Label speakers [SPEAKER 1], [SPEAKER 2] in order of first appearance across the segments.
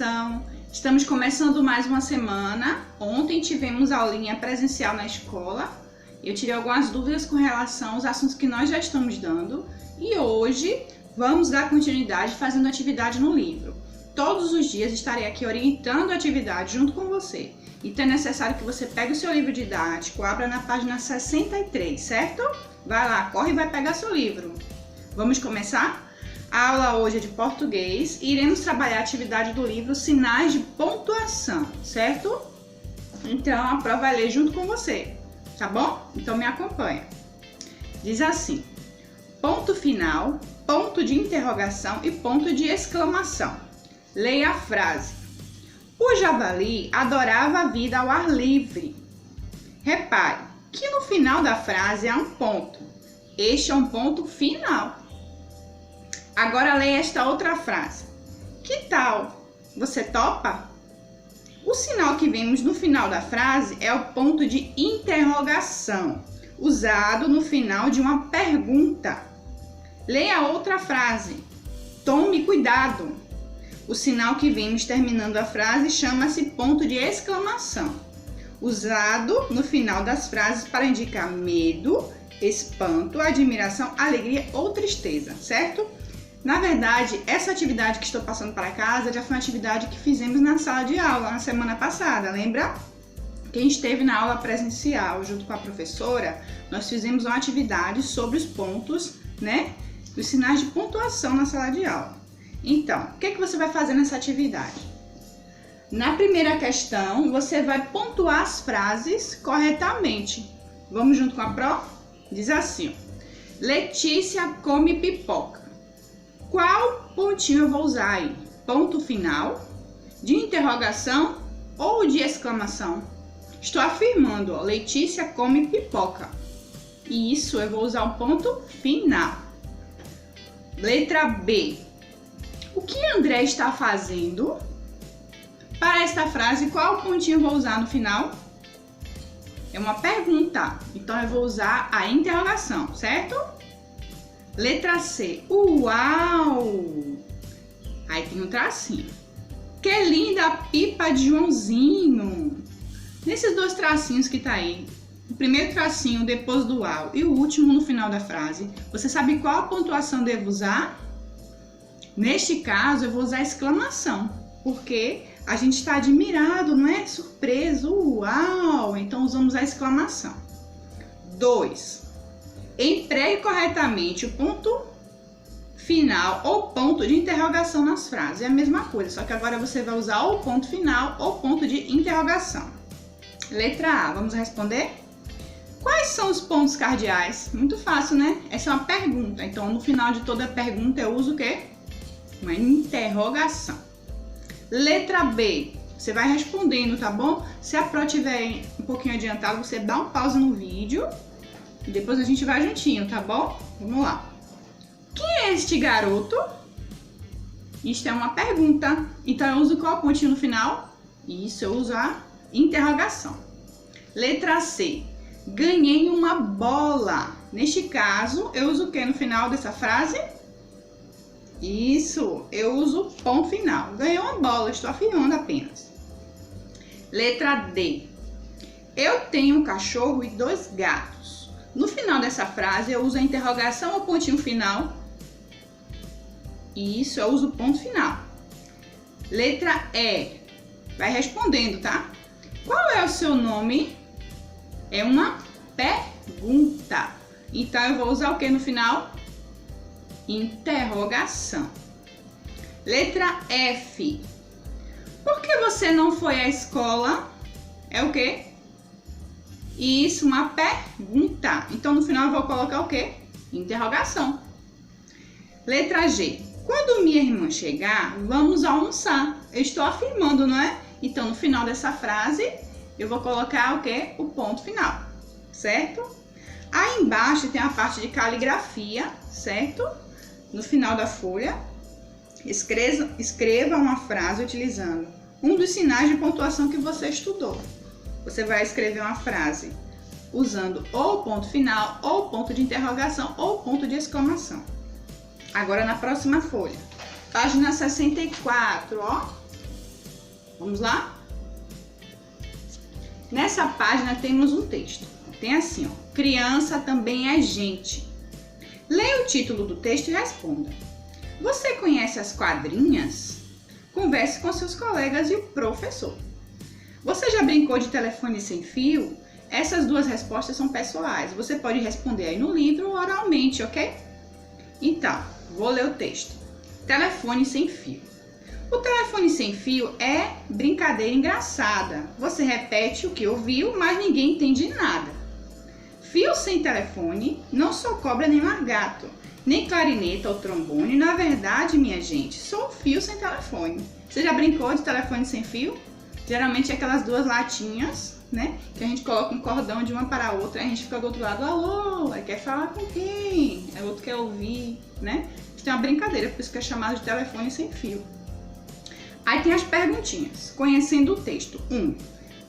[SPEAKER 1] estão? Estamos começando mais uma semana. Ontem tivemos aulinha presencial na escola. Eu tirei algumas dúvidas com relação aos assuntos que nós já estamos dando. E hoje vamos dar continuidade fazendo atividade no livro. Todos os dias estarei aqui orientando a atividade junto com você. Então é necessário que você pegue o seu livro didático, abra na página 63, certo? Vai lá, corre e vai pegar seu livro. Vamos começar? A aula hoje é de português e iremos trabalhar a atividade do livro Sinais de Pontuação, certo? Então a prova vai ler junto com você, tá bom? Então me acompanha. Diz assim: ponto final, ponto de interrogação e ponto de exclamação. Leia a frase. O javali adorava a vida ao ar livre. Repare que no final da frase há um ponto. Este é um ponto final. Agora leia esta outra frase. Que tal? Você topa? O sinal que vemos no final da frase é o ponto de interrogação, usado no final de uma pergunta. Leia a outra frase. Tome cuidado. O sinal que vemos terminando a frase chama-se ponto de exclamação, usado no final das frases para indicar medo, espanto, admiração, alegria ou tristeza, certo? Na verdade, essa atividade que estou passando para casa já foi uma atividade que fizemos na sala de aula na semana passada, lembra? Quem esteve na aula presencial junto com a professora, nós fizemos uma atividade sobre os pontos, né? Os sinais de pontuação na sala de aula. Então, o que você vai fazer nessa atividade? Na primeira questão, você vai pontuar as frases corretamente. Vamos junto com a pró? Diz assim: Letícia come pipoca. Qual pontinho eu vou usar aí? Ponto final, de interrogação ou de exclamação? Estou afirmando, ó, Letícia come pipoca. Isso, eu vou usar o ponto final. Letra B. O que André está fazendo? Para esta frase, qual pontinho eu vou usar no final? É uma pergunta, então eu vou usar a interrogação, certo? Letra C. Uau! Aí tem um tracinho. Que linda a pipa de Joãozinho! Nesses dois tracinhos que tá aí, o primeiro tracinho depois do uau e o último no final da frase, você sabe qual a pontuação devo usar? Neste caso, eu vou usar a exclamação, porque a gente está admirado, não é? Surpreso, uau! Então, usamos a exclamação. 2. Empregue corretamente o ponto final ou ponto de interrogação nas frases. É a mesma coisa, só que agora você vai usar ou ponto final ou ponto de interrogação. Letra A, vamos responder? Quais são os pontos cardeais? Muito fácil, né? Essa é uma pergunta, então no final de toda pergunta eu uso o quê? Uma interrogação. Letra B, você vai respondendo, tá bom? Se a pró tiver um pouquinho adiantado, você dá um pause no vídeo e depois a gente vai juntinho, tá bom? Vamos lá. Quem é este garoto? Isto é uma pergunta. Então eu uso qual pontinho no final? Isso, eu uso a interrogação. Letra C. Ganhei uma bola. Neste caso, eu uso o que no final dessa frase? Isso, eu uso ponto final. Ganhei uma bola, estou afirmando apenas. Letra D. Eu tenho um cachorro e 2 gatos. No final dessa frase, eu uso a interrogação ou pontinho final? Isso, eu uso ponto final. Letra E. Vai respondendo, tá? Qual é o seu nome? É uma pergunta. Então, eu vou usar o que no final? Interrogação. Letra F. Por que você não foi à escola? É o quê? Isso, uma pergunta. Então, no final eu vou colocar o quê? Interrogação. Letra G. Quando minha irmã chegar, vamos almoçar. Eu estou afirmando, não é? Então, no final dessa frase, eu vou colocar o quê? O ponto final, certo? Aí embaixo tem a parte de caligrafia, certo? No final da folha, escreva uma frase utilizando um dos sinais de pontuação que você estudou. Você vai escrever uma frase usando ou ponto final, ou ponto de interrogação, ou ponto de exclamação. Agora na próxima folha, página 64, ó. Vamos lá? Nessa página temos um texto. Tem assim, ó. Criança também é gente. Leia o título do texto e responda. Você conhece as quadrinhas? Converse com seus colegas e o professor. Você já brincou de telefone sem fio? Essas duas respostas são pessoais. Você pode responder aí no livro ou oralmente, ok? Então, vou ler o texto. Telefone sem fio. O telefone sem fio é brincadeira engraçada. Você repete o que ouviu, mas ninguém entende nada. Fio sem telefone não sou cobra nem lagarto, nem clarineta ou trombone. Na verdade, minha gente, sou fio sem telefone. Você já brincou de telefone sem fio? Geralmente é aquelas duas latinhas, né? Que a gente coloca um cordão de uma para a outra e a gente fica do outro lado, alô, aí quer falar com quem? Aí o outro quer ouvir, né? Isso é uma brincadeira, por isso que é chamado de telefone sem fio. Aí tem as perguntinhas. Conhecendo o texto. 1.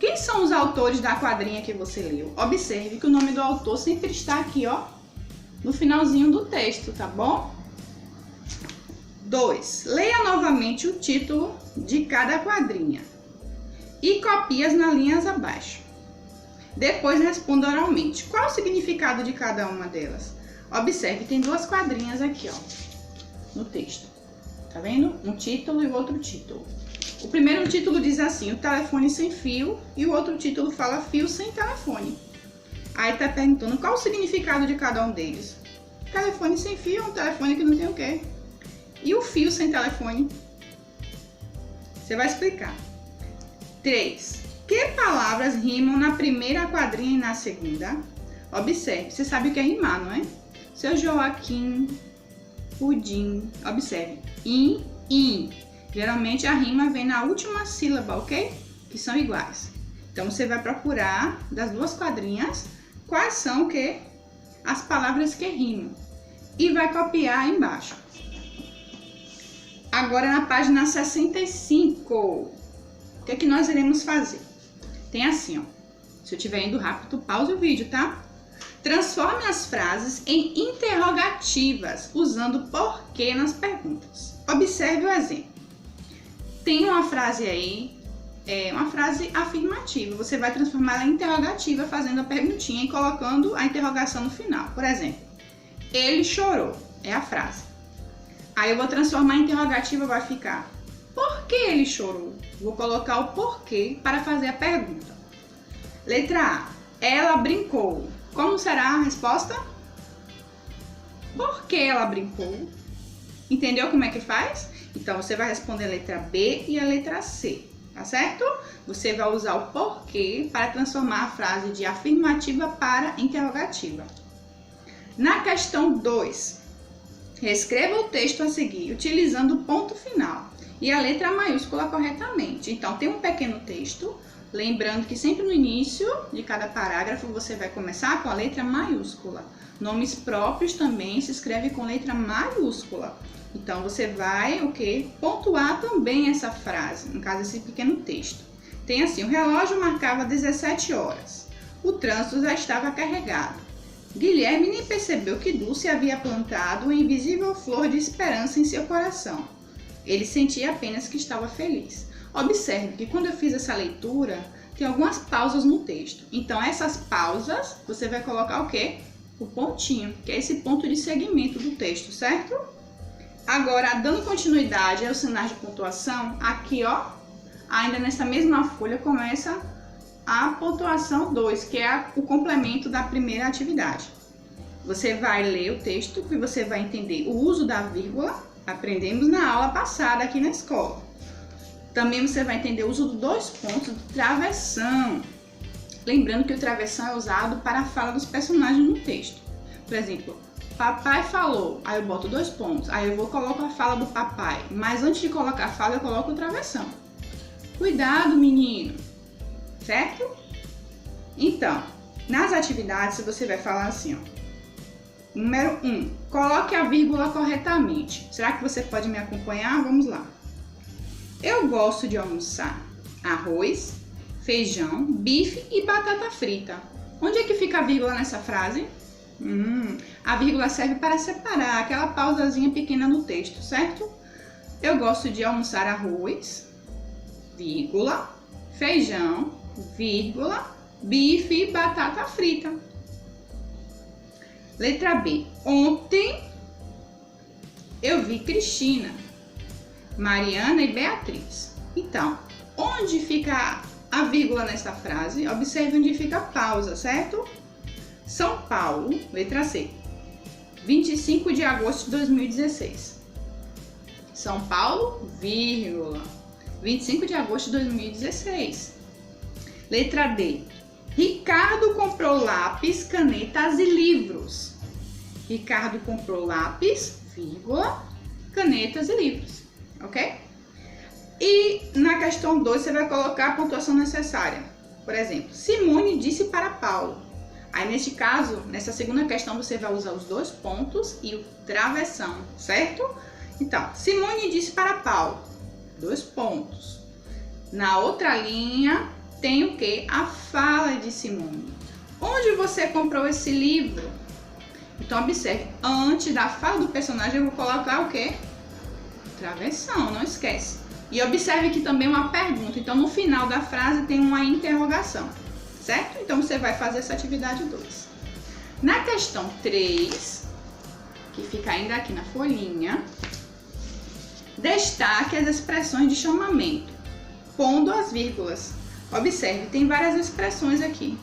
[SPEAKER 1] Quem são os autores da quadrinha que você leu? Observe que o nome do autor sempre está aqui, ó, no finalzinho do texto, tá bom? 2. Leia novamente o título de cada quadrinha e copie-as nas linhas abaixo. Depois responda oralmente. Qual o significado de cada uma delas? Observe, tem duas quadrinhas aqui, ó, no texto. Tá vendo? Um título e o outro título. O primeiro título diz assim, o telefone sem fio, e o outro título fala fio sem telefone. Aí tá perguntando qual o significado de cada um deles. Telefone sem fio é um telefone que não tem o quê? E o fio sem telefone? Você vai explicar. 3. Que palavras rimam na primeira quadrinha e na segunda? Observe, você sabe o que é rimar, não é? Seu Joaquim, pudim. Observe, in. Geralmente a rima vem na última sílaba, ok? Que são iguais. Então você vai procurar das duas quadrinhas quais são o quê? As palavras que rimam. E vai copiar aí embaixo. Agora na página 65, o que é que nós iremos fazer? Tem assim, ó. Se eu estiver indo rápido, pause o vídeo, tá? Transforme as frases em interrogativas, usando porquê nas perguntas. Observe o exemplo. Tem uma frase aí, uma frase afirmativa. Você vai transformar ela em interrogativa, fazendo a perguntinha e colocando a interrogação no final. Por exemplo, ele chorou, é a frase. Aí eu vou transformar em interrogativa, vai ficar, por que ele chorou? Vou colocar o porquê para fazer a pergunta. Letra A, ela brincou. Como será a resposta? Por que ela brincou? Entendeu como é que faz? Então, você vai responder a letra B e a letra C, tá certo? Você vai usar o porquê para transformar a frase de afirmativa para interrogativa. Na questão 2, reescreva o texto a seguir, utilizando o ponto final e a letra maiúscula corretamente. Então, tem um pequeno texto, lembrando que sempre no início de cada parágrafo você vai começar com a letra maiúscula. Nomes próprios também se escreve com letra maiúscula. Então, você vai, pontuar também essa frase, no caso, esse pequeno texto. Tem assim, o relógio marcava 17 horas. O trânsito já estava carregado. Guilherme nem percebeu que Dulce havia plantado uma invisível flor de esperança em seu coração. Ele sentia apenas que estava feliz. Observe que quando eu fiz essa leitura, tem algumas pausas no texto. Então, essas pausas, você vai colocar o quê? O pontinho, que é esse ponto de segmento do texto, certo? Agora, dando continuidade aos sinais de pontuação, aqui, ó, ainda nessa mesma folha, começa a pontuação 2, que é o complemento da primeira atividade. Você vai ler o texto e você vai entender o uso da vírgula, aprendemos na aula passada aqui na escola. Também você vai entender o uso dos dois pontos do travessão. Lembrando que o travessão é usado para a fala dos personagens no texto. Por exemplo, papai falou, aí eu boto 2 pontos, aí eu coloco a fala do papai, mas antes de colocar a fala eu coloco o travessão. Cuidado, menino, certo? Então, nas atividades você vai falar assim, ó. Número 1, coloque a vírgula corretamente. Será que você pode me acompanhar? Vamos lá. Eu gosto de almoçar arroz, feijão, bife e batata frita. Onde é que fica a vírgula nessa frase? A vírgula serve para separar aquela pausazinha pequena no texto, certo? Eu gosto de almoçar arroz, vírgula, feijão, vírgula, bife e batata frita. Letra B. Ontem eu vi Cristina, Mariana e Beatriz. Então, onde fica a vírgula nessa frase? Observe onde fica a pausa, certo? São Paulo, letra C. 25 de agosto de 2016. São Paulo, vírgula. 25 de agosto de 2016. Letra D. Ricardo comprou lápis, canetas e livros. Ricardo comprou lápis, vírgula, canetas e livros. Ok? E na questão 2 você vai colocar a pontuação necessária. Por exemplo, Simone disse para Paulo. Aí neste caso, nessa segunda questão você vai usar os 2 pontos e o travessão, certo? Então, Simone disse para Paulo, 2 pontos. Na outra linha tem o que? A fala de Simone. Onde você comprou esse livro? Então observe, antes da fala do personagem eu vou colocar o que? Travessão, não esquece. E observe que também é uma pergunta, então no final da frase tem uma interrogação, certo? Então você vai fazer essa atividade 2. Na questão 3, que fica ainda aqui na folhinha, destaque as expressões de chamamento, pondo as vírgulas. Observe, tem várias expressões aqui.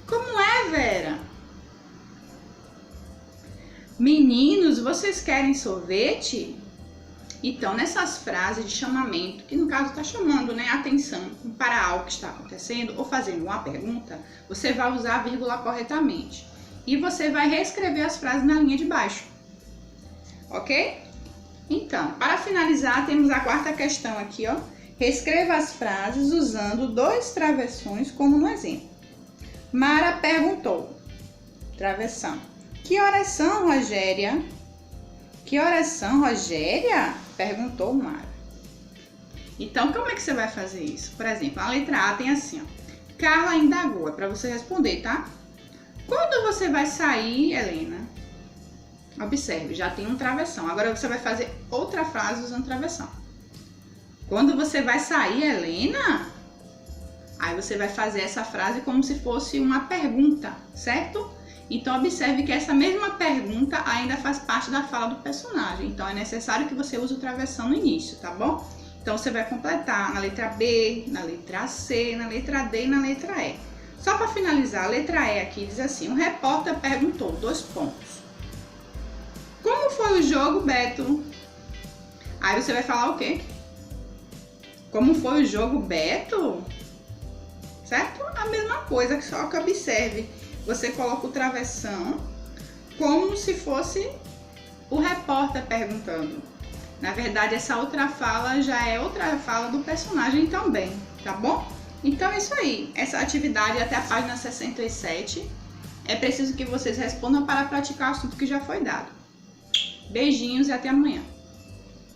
[SPEAKER 1] Como é, Vera? Meninos, vocês querem sorvete? Então, nessas frases de chamamento, que no caso está chamando, né, atenção para algo que está acontecendo ou fazendo uma pergunta, você vai usar a vírgula corretamente. E você vai reescrever as frases na linha de baixo. Ok? Então, para finalizar, temos a 4ª questão aqui, ó. Reescreva as frases usando 2 travessões como no exemplo. Mara perguntou, travessão, que horas são, Rogéria? Que horas são, Rogéria? Perguntou Mara. Então, como é que você vai fazer isso? Por exemplo, a letra A tem assim, ó. Carla indagou, é para você responder, tá? Quando você vai sair, Helena? Observe, já tem um travessão. Agora você vai fazer outra frase usando travessão. Quando você vai sair, Helena? Aí você vai fazer essa frase como se fosse uma pergunta, certo? Então observe que essa mesma pergunta ainda faz parte da fala do personagem. Então é necessário que você use o travessão no início, tá bom? Então você vai completar na letra B, na letra C, na letra D e na letra E. Só para finalizar, a letra E aqui diz assim, um repórter perguntou, 2 pontos. Como foi o jogo, Beto? Aí você vai falar o quê? Como foi o jogo, Beto? Certo? A mesma coisa, só que observe. Você coloca o travessão como se fosse o repórter perguntando. Na verdade, essa outra fala já é outra fala do personagem também, tá bom? Então é isso aí. Essa atividade até a página 67. É preciso que vocês respondam para praticar o assunto que já foi dado. Beijinhos e até amanhã.